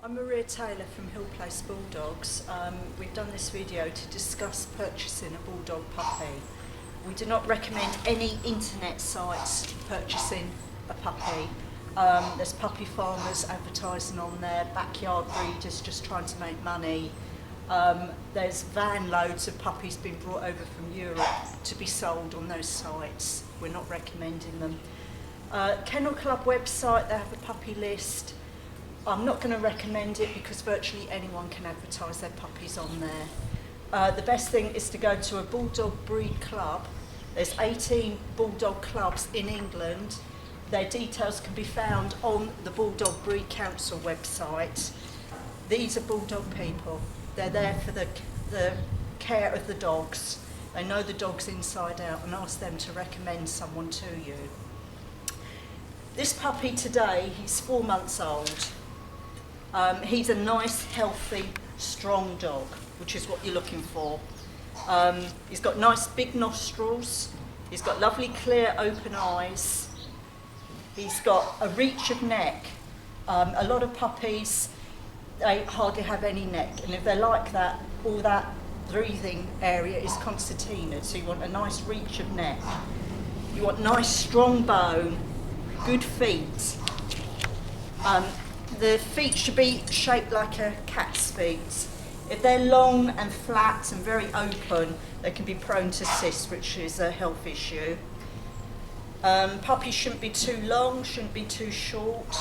I'm Maria Taylor from Hillplace Bulldogs. We've done this video to discuss purchasing a bulldog puppy. We do not recommend any internet sites purchasing a puppy. There's puppy farmers advertising on there, backyard breeders just trying to make money. There's van loads of puppies being brought over from Europe to be sold on those sites. We're not recommending them. Kennel Club website, they have a puppy list. I'm not going to recommend it because virtually anyone can advertise their puppies on there. The best thing is to go to a bulldog breed club. There's 18 bulldog clubs in England. Their details can be found on the Bulldog Breed Council website. These are bulldog people. They're there for the care of the dogs. They know the dogs inside out and ask them to recommend someone to you. This puppy today, he's 4 months old. He's a nice, healthy, strong dog, which is what you're looking for. He's got nice big nostrils. He's got lovely clear open eyes. He's got a reach of neck. A lot of puppies, they hardly have any neck, and if they're like that, all that breathing area is concertinaed, so you want a nice reach of neck. You want nice strong bone, good feet. The feet should be shaped like a cat's feet. If they're long and flat and very open, they can be prone to cysts, which is a health issue. Puppies shouldn't be too long, shouldn't be too short.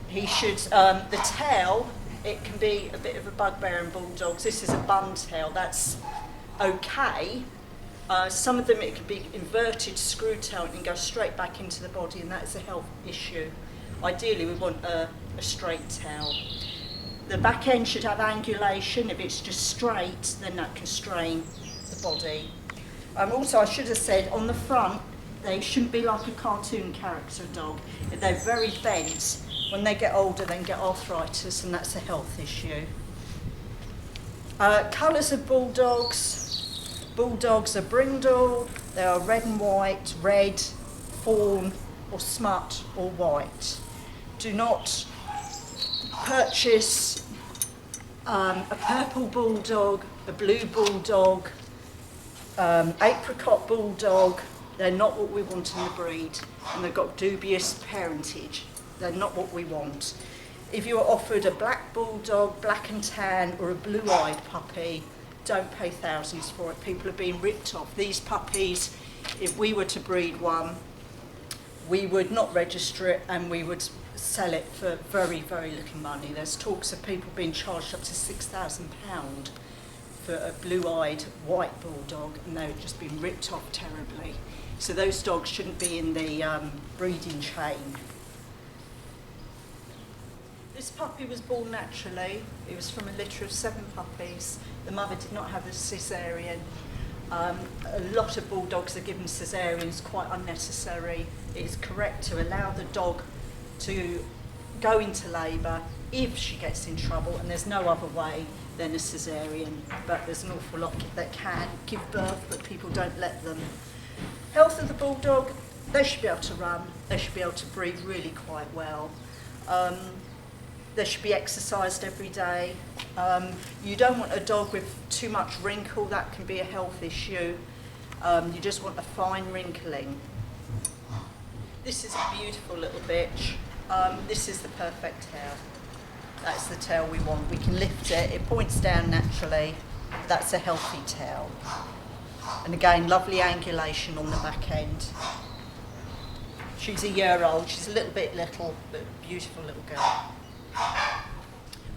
He should, the tail, it can be a bit of a bugbear in bulldogs. This is a bun tail, that's okay. Some of them it can be inverted screw tail and go straight back into the body, and that's a health issue. Ideally we want a straight tail. The back end should have angulation. If it's just straight, then that can strain the body. Also, I should have said, on the front, they shouldn't be like a cartoon character dog. If they're very bent, when they get older, they can get arthritis, and that's a health issue. Colours of bulldogs. Bulldogs are brindle. They are red and white, red, fawn, or smut, or white. Do not purchase a purple bulldog, a blue bulldog, apricot bulldog. They're not what we want in the breed, and they've got dubious parentage. They're not what we want. If you are offered a black bulldog, black and tan, or a blue-eyed puppy, don't pay thousands for it. People are being ripped off. These puppies, if we were to breed one, we would not register it, and we would sell it for very, very little money. There's talks of people being charged up to £6,000 for a blue-eyed white bulldog, and they've just been ripped off terribly. So those dogs shouldn't be in the breeding chain. This puppy was born naturally. It was from a litter of 7 puppies. The mother did not have a cesarean. A lot of bulldogs are given cesareans, quite unnecessary. It is correct to allow the dog to go into labour if she gets in trouble, and there's no other way than a cesarean, but there's an awful lot that can give birth, but people don't let them. Health of the bulldog, they should be able to run, they should be able to breathe really quite well. They should be exercised every day. You don't want a dog with too much wrinkle, that can be a health issue. You just want a fine wrinkling. This is a beautiful little bitch. This is the perfect tail. That's the tail we want. We can lift it, it points down naturally. That's a healthy tail. And again, lovely angulation on the back end. She's a year old, she's a little bit little, but beautiful little girl.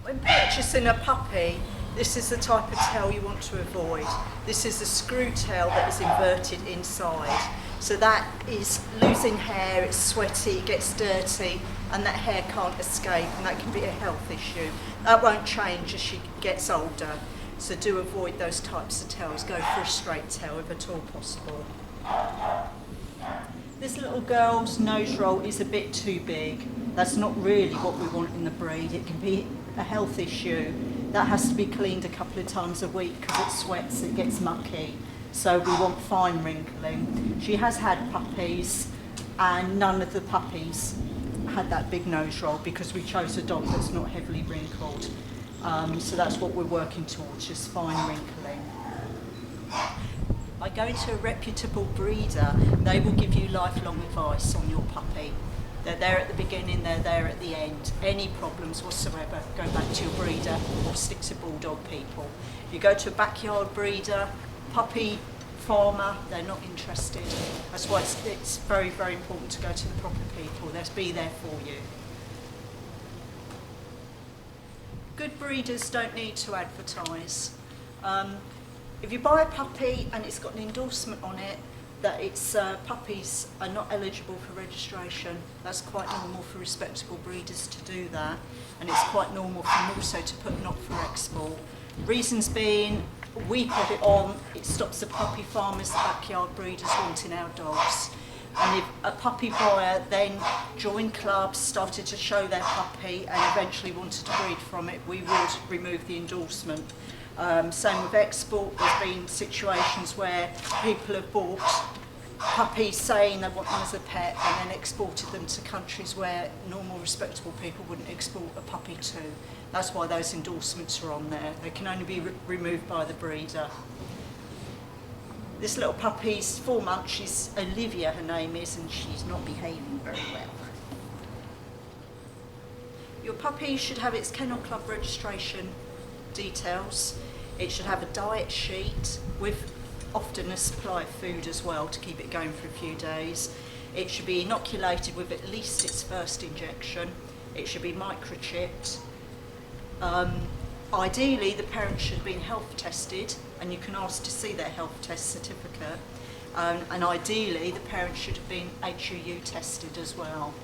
When purchasing a puppy, this is the type of tail you want to avoid. This is a screw tail that is inverted inside. So that is losing hair, it's sweaty, it gets dirty, and that hair can't escape, and that can be a health issue. That won't change as she gets older. So do avoid those types of tails. Go for a straight tail if at all possible. This little girl's nose roll is a bit too big. That's not really what we want in the breed. It can be a health issue. That has to be cleaned a couple of times a week because it sweats, it gets mucky. So we want fine wrinkling. She has had puppies, and none of the puppies had that big nose roll because we chose a dog that's not heavily wrinkled. So that's what we're working towards, just fine wrinkling. By going to a reputable breeder, they will give you lifelong advice on your puppy. They're there at the beginning, they're there at the end. Any problems whatsoever, go back to your breeder or stick to bulldog people. If you go to a backyard breeder, puppy farmer, they're not interested. That's why it's very, very important to go to the proper people. They'll be there for you. Good breeders don't need to advertise. If you buy a puppy and it's got an endorsement on it that its puppies are not eligible for registration, that's quite normal for respectable breeders to do that, and it's quite normal for them also to put not for export. Reasons being, we put it on, it stops the puppy farmers, the backyard breeders wanting our dogs. And if a puppy buyer then joined clubs, started to show their puppy and eventually wanted to breed from it, we would remove the endorsement. Same with export, there's been situations where people have bought puppies saying they want them as a pet and then exported them to countries where normal respectable people wouldn't export a puppy to. That's why those endorsements are on there. They can only be removed by the breeder. This little puppy's 4 months, she's Olivia, her name is, and she's not behaving very well. Your puppy should have its Kennel Club registration details. It should have a diet sheet with often a supply of food as well to keep it going for a few days. It should be inoculated with at least its first injection. It should be microchipped. Ideally, the parent should have been health tested, and you can ask to see their health test certificate. And ideally, the parent should have been HUU tested as well.